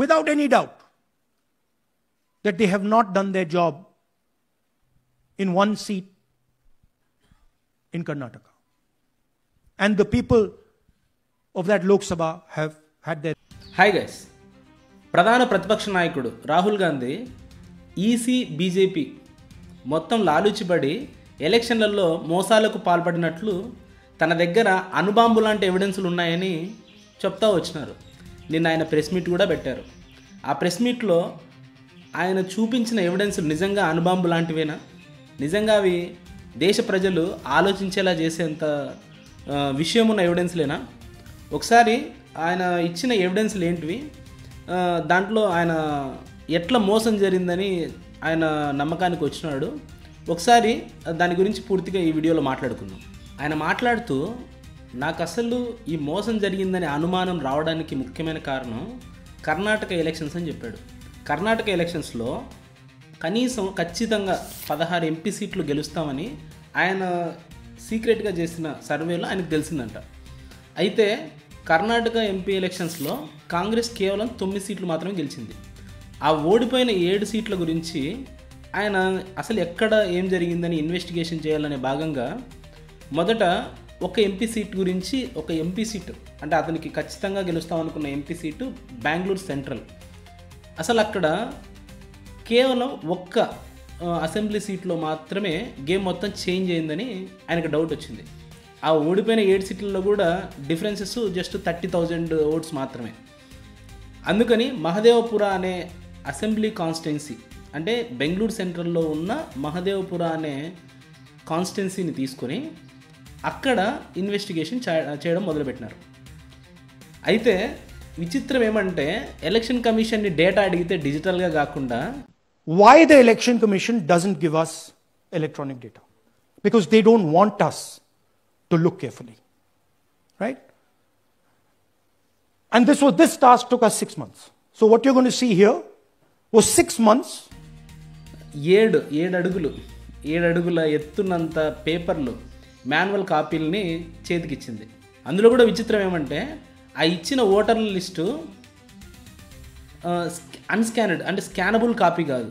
without any doubt that they have not done their job in one seat in Karnataka. And the people of that Lok Sabha have had their... Hi guys. ప్రధాన ప్రతిపక్ష నాయకుడు Rahul Gandhi EC BJP మొత్తం లాలూచిపడి ఎలక్షన్లలో మోసాలకు పాల్పడినట్లు తన దగ్గర అణుబాంబు లాంటి ఎవిడెన్స్లు ఉన్నాయని చెప్తా వచ్చినారు. నిన్న ఆయన ప్రెస్ మీట్ కూడా పెట్టారు. ఆ ప్రెస్ మీట్లో ఆయన చూపించిన ఎవిడెన్స్ నిజంగా అణుబాంబు లాంటివేనా, నిజంగా అవి దేశ ప్రజలు ఆలోచించేలా చేసేంత విషయం ఉన్న ఎవిడెన్స్లేనా? ఒకసారి ఆయన ఇచ్చిన ఎవిడెన్స్లు ఏంటివి, దాంట్లో ఆయన ఎట్లా మోసం జరిగిందని ఆయన నమ్మకానికి వచ్చినాడు, ఒకసారి దాని గురించి పూర్తిగా ఈ వీడియోలో మాట్లాడుకుందాం. ఆయన మాట్లాడుతూ నాకు అసలు ఈ మోసం జరిగిందని అనుమానం రావడానికి ముఖ్యమైన కారణం కర్ణాటక ఎలక్షన్స్ అని చెప్పాడు. కర్ణాటక ఎలక్షన్స్లో కనీసం ఖచ్చితంగా 16 ఎంపీ సీట్లు గెలుస్తామని ఆయన సీక్రెట్గా చేసిన సర్వేలో ఆయనకు తెలిసిందంట. అయితే కర్ణాటక ఎంపీ ఎలక్షన్స్లో కాంగ్రెస్ కేవలం 9 సీట్లు మాత్రమే గెలిచింది. ఆ ఓడిపోయిన 7 సీట్ల గురించి ఆయన అసలు ఎక్కడ ఏం జరిగిందని ఇన్వెస్టిగేషన్ చేయాలనే భాగంగా మొదట ఒక ఎంపీ సీట్ గురించి, ఒక ఎంపీ సీటు అంటే అతనికి ఖచ్చితంగా గెలుస్తామనుకున్న ఎంపీ సీటు బెంగళూరు సెంట్రల్, అసలు అక్కడ కేవలం ఒక్క అసెంబ్లీ సీట్లో మాత్రమే గేమ్ మొత్తం చేంజ్ అయిందని ఆయనకు డౌట్ వచ్చింది. ఆ ఓడిపోయిన 7 సీట్లలో కూడా డిఫరెన్సెస్ జస్ట్ 30,000 ఓట్స్ మాత్రమే. అందుకని మహదేవపుర అనే అసెంబ్లీ కాన్స్టిట్యున్సీ అంటే బెంగళూరు సెంట్రల్లో ఉన్న మహదేవపుర అనే కాన్స్టిట్యున్సీని తీసుకొని అక్కడ ఇన్వెస్టిగేషన్ చేయడం మొదలుపెట్టినారు. అయితే విచిత్రం ఏమంటే ఎలక్షన్ కమిషన్ని డేటా అడిగితే డిజిటల్గా కాకుండా... Why the election commission doesn't give us electronic data? Because they don't want us to look carefully, right? And this task took us 6 months. So what you're going to see here was 6 months. 7 అడుగుల ఎత్తున్నంత పేపర్లు, manual కాపీలని చేతికిచ్చింది. అందులో కూడా విచిత్రం ఏమంటే ఆ ఇచ్చిన ఓటర్ల list అన్స్కానడ్ అంటే స్కానబుల్ కాపీ కాదు,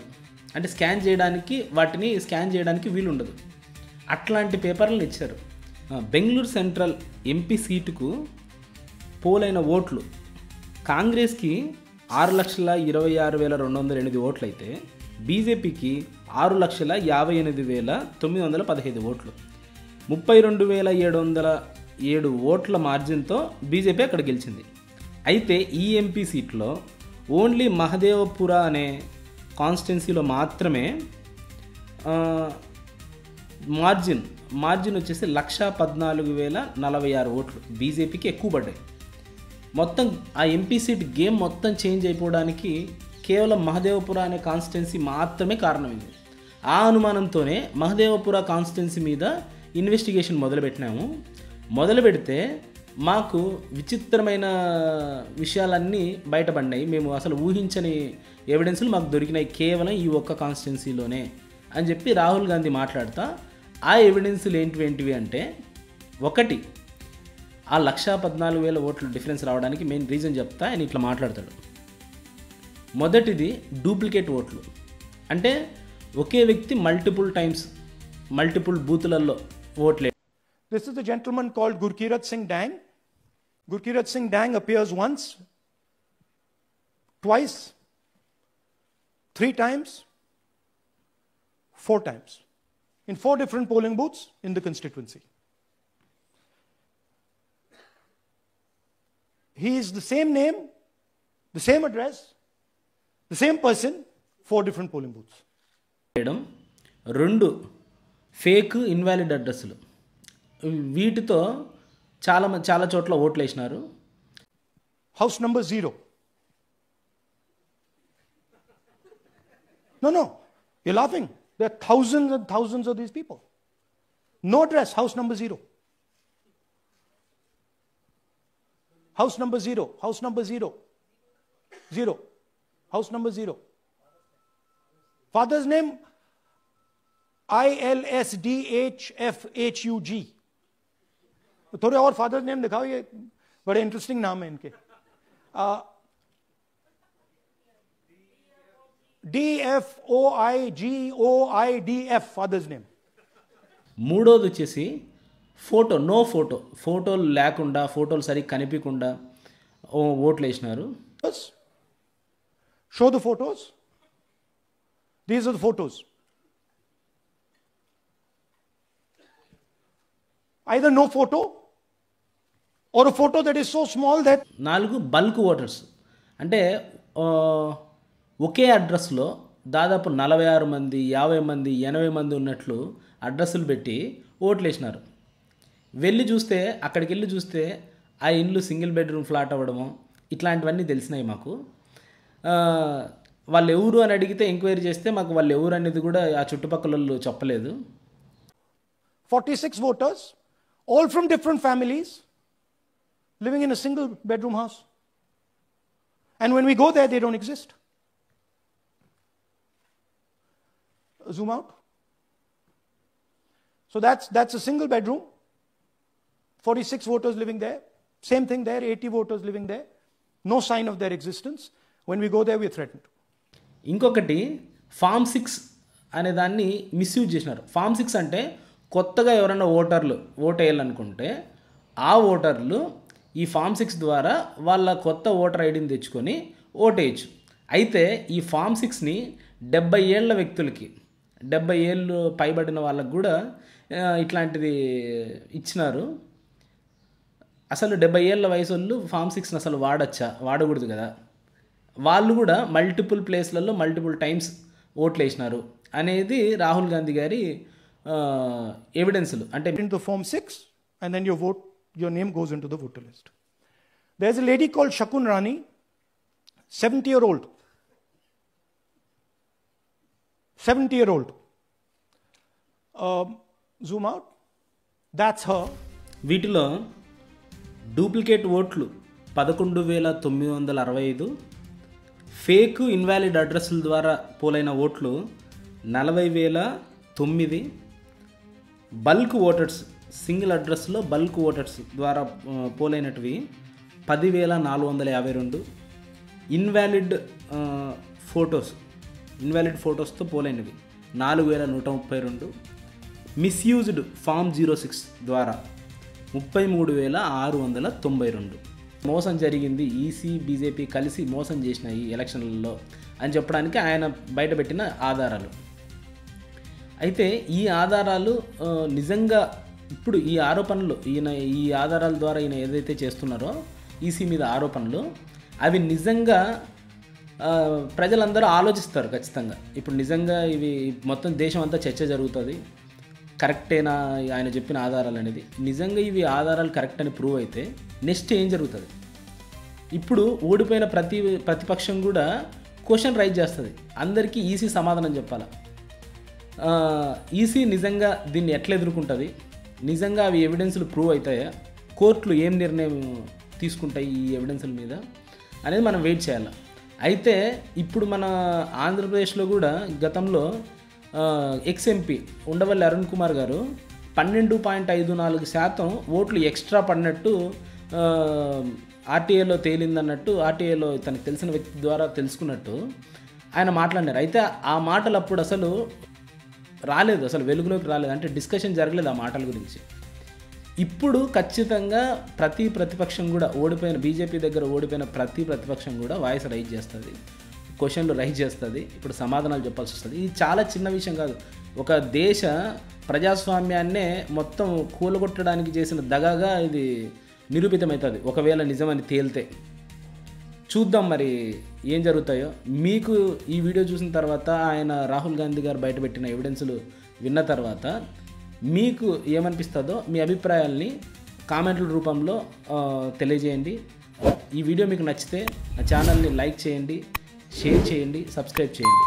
అంటే వాటిని స్కాన్ చేయడానికి వీలు ఉండదు, అట్లాంటి పేపర్లను ఇచ్చారు. బెంగళూరు సెంట్రల్ ఎంపీ సీటుకు పోలైన ఓట్లు కాంగ్రెస్కి 6,26,208 ఓట్లు అయితే బీజేపీకి 6,58,915 ఓట్లు, 32,707 ఓట్ల మార్జిన్తో బీజేపీ అక్కడ గెలిచింది. అయితే ఈ ఎంపీ సీట్లో ఓన్లీ మహదేవపుర అనే కాన్స్టిట్యున్సీలో మాత్రమే మార్జిన్ వచ్చేసి 1,14,046 ఓట్లు బీజేపీకి ఎక్కువ పడ్డాయి. మొత్తం ఆ ఎంపీ సీట్ గేమ్ మొత్తం చేంజ్ అయిపోవడానికి కేవలం మహదేవపుర అనే కాన్స్టిట్యున్సీ మాత్రమే కారణమైంది. ఆ అనుమానంతోనే మహదేవపుర కాన్స్టిట్యున్సీ మీద ఇన్వెస్టిగేషన్ మొదలు పెడితే మాకు విచిత్రమైన విషయాలన్నీ బయటపడినాయి. మేము అసలు ఊహించని ఎవిడెన్స్లు మాకు దొరికినాయి కేవలం ఈ ఒక్క కాన్స్టిట్యున్సీలోనే అని చెప్పి రాహుల్ గాంధీ మాట్లాడుతా ఆ ఎవిడెన్స్లు ఏంటివి అంటే, ఒకటి ఆ 1,14,000 ఓట్ల డిఫరెన్స్ రావడానికి మెయిన్ రీజన్ చెప్తా ఆయన ఇట్లా మాట్లాడతాడు. మొదటిది డూప్లికేట్ ఓట్లు, అంటే ఒకే వ్యక్తి మల్టిపుల్ బూతులలో ఓట్లే. This is the gentleman called Gurkirat Singh Dang. Gurkirat Singh Dang appears once, twice, 3 times, 4 times in 4 different polling booths in the constituency. He is the same name, the same address, the same person, 4 different polling booths. 2 fake invalid అడ్రస్లు, వీటితో చాలా చోట్ల ఓట్లు వేసినారు. House number 0. No, you're laughing. There are thousands and thousands of these people. No address, house number 0. House number 0. House number 0. 0. House number 0. Father's name ILSDHFHUG. थोड़े और father name दिखाओ, ये बड़े इंटरेस्टिंग नाम है इनके. DFOIGOIDF, father's name. మూడోది వచ్చేసి ఫోటో, నో ఫోటో, ఫోటోలు లేకుండా, ఫోటోలు సరిగ్గా కనిపించకుండా ఓట్లు వేసినారు. Show the photos. These are the photos. Either no photo or a photo that is so small that 4 bulk voters. అంటే ఒకే అడ్రస్లో దాదాపు 46 మంది, 50 మంది, 80 మంది ఉన్నట్లు అడ్రస్సులు పెట్టి ఓట్లు వేసినారు. అక్కడికి వెళ్ళి చూస్తే ఆ ఇల్లు సింగిల్ బెడ్రూమ్ ఫ్లాట్ అవ్వడము ఇట్లాంటివన్నీ తెలిసినాయి మాకు. వాళ్ళు ఎవరు అని అడిగితే ఎంక్వైరీ చేస్తే మాకు వాళ్ళు ఎవరు అనేది కూడా ఆ చుట్టుపక్కల చెప్పలేదు. 46 voters, all from different families, living in a single bedroom house. And when we go there, they don't exist. Zoom out. So that's a single bedroom. 46 voters living there. Same thing there, 80 voters living there. No sign of their existence. When we go there, we are threatened. ఇంకొకటి form 6 అనే దాన్ని misuse చేసినారు. Form 6 అంటే కొత్తగా ఎవరైనా ఓటర్లు vote వేయాలనుకుంటే ఆ ఓటర్లు ఈ ఫామ్ 6 ద్వారా వాళ్ళ కొత్త ఓటర్ ఐడిని తెచ్చుకొని ఓటేయచ్చు. అయితే ఈ ఫామ్ 6ని 70 ఏళ్ల వ్యక్తులకి, 70 ఏళ్ళు పైబడిన వాళ్ళకు కూడా ఇట్లాంటిది ఇచ్చినారు. అసలు 70 ఏళ్ళ వయసు వాళ్ళు ఫామ్ 6ని అసలు వాడకూడదు కదా. వాళ్ళు కూడా మల్టిపుల్ ప్లేస్లలో మల్టిపుల్ టైమ్స్ ఓట్లు వేసినారు అనేది రాహుల్ గాంధీ గారి ఎవిడెన్స్లు. అంటే into form 6 and then your name goes into the voter list. There's a lady called Shakun Rani, 70-year-old. 70-year-old. Zoom out. That's her. వీటిలో డూప్లికేట్ ఓట్లు 11,965, ఫేక్ ఇన్వాలిడ్ అడ్రస్ల ద్వారా పోలైన ఓట్లు 40,009, బల్క్ ఓటర్స్ సింగిల్ అడ్రస్లో బల్క్ ఓటర్స్ ద్వారా పోలైనటివి 10,452, invalid ఫొటోస్తో పోలైనవి 4,132, మిస్యూజ్డ్ ఫామ్ 06 ద్వారా 33,692. మోసం జరిగింది, ఈసీ బీజేపీ కలిసి మోసం చేసిన ఈ ఎలక్షన్లలో అని చెప్పడానికి ఆయన బయటపెట్టిన ఆధారాలు. అయితే ఈ ఆధారాలు నిజంగా ఇప్పుడు ఈ ఆరోపణలు ఈ ఆధారాల ద్వారా ఈయన ఏదైతే చేస్తున్నారో ఈసీ మీద ఆరోపణలు, అవి నిజంగా ప్రజలందరూ ఆలోచిస్తారు ఖచ్చితంగా. ఇప్పుడు నిజంగా ఇవి మొత్తం దేశం అంతా చర్చ జరుగుతుంది, కరెక్టేనా ఆయన చెప్పిన ఆధారాలు అనేది. నిజంగా ఇవి ఆధారాలు కరెక్ట్ అని ప్రూవ్ అయితే నెక్స్ట్ ఏం జరుగుతుంది? ఇప్పుడు ఓడిపోయిన ప్రతిపక్షం కూడా క్వశ్చన్ రైజ్ చేస్తుంది, అందరికీ ఈసీ సమాధానం చెప్పాలి. ఈసీ నిజంగా దీన్ని ఎట్లా ఎదుర్కొంటుంది, నిజంగా అవి ఎవిడెన్స్లు ప్రూవ్ అవుతాయా, కోర్టులు ఏం నిర్ణయం తీసుకుంటాయి ఈ ఎవిడెన్స్ల మీద అనేది మనం వెయిట్ చేయాలి. అయితే ఇప్పుడు మన ఆంధ్రప్రదేశ్లో కూడా గతంలో ఎక్స్ఎంపీ ఉండవల్లి అరుణ్ కుమార్ గారు 12.54% ఓట్లు ఎక్స్ట్రా పడినట్టు ఆర్టీఏలో తేలిందన్నట్టు, ఆర్టీఏలో తనకు తెలిసిన వ్యక్తి ద్వారా తెలుసుకున్నట్టు ఆయన మాట్లాడినారు. అయితే ఆ మాటలు అప్పుడు అసలు రాలేదు, అసలు వెలుగులోకి రాలేదు, అంటే డిస్కషన్ జరగలేదు ఆ మాటల గురించి. ఇప్పుడు ఖచ్చితంగా ప్రతిపక్షం కూడా ఓడిపోయిన, బీజేపీ దగ్గర ఓడిపోయిన ప్రతిపక్షం కూడా వాయిస్ రైజ్ చేస్తుంది, క్వశ్చన్లు రైజ్ చేస్తుంది, ఇప్పుడు సమాధానాలు చెప్పాల్సి వస్తుంది. ఇది చాలా చిన్న విషయం కాదు. ఒక దేశ ప్రజాస్వామ్యాన్నే మొత్తం కూలగొట్టడానికి చేసిన దగాగా ఇది నిరూపితమవుతుంది ఒకవేళ నిజమని తేలితే. చూద్దాం మరి ఏం జరుగుతాయో. మీకు ఈ వీడియో చూసిన తర్వాత, ఆయన రాహుల్ గాంధీ గారు బయటపెట్టిన ఎవిడెన్స్లు విన్న తర్వాత మీకు ఏమనిపిస్తుందో మీ అభిప్రాయాల్ని కామెంట్ల రూపంలో తెలియజేయండి. ఈ వీడియో మీకు నచ్చితే నా ఛానల్ని లైక్ చేయండి, షేర్ చేయండి, సబ్స్క్రైబ్ చేయండి.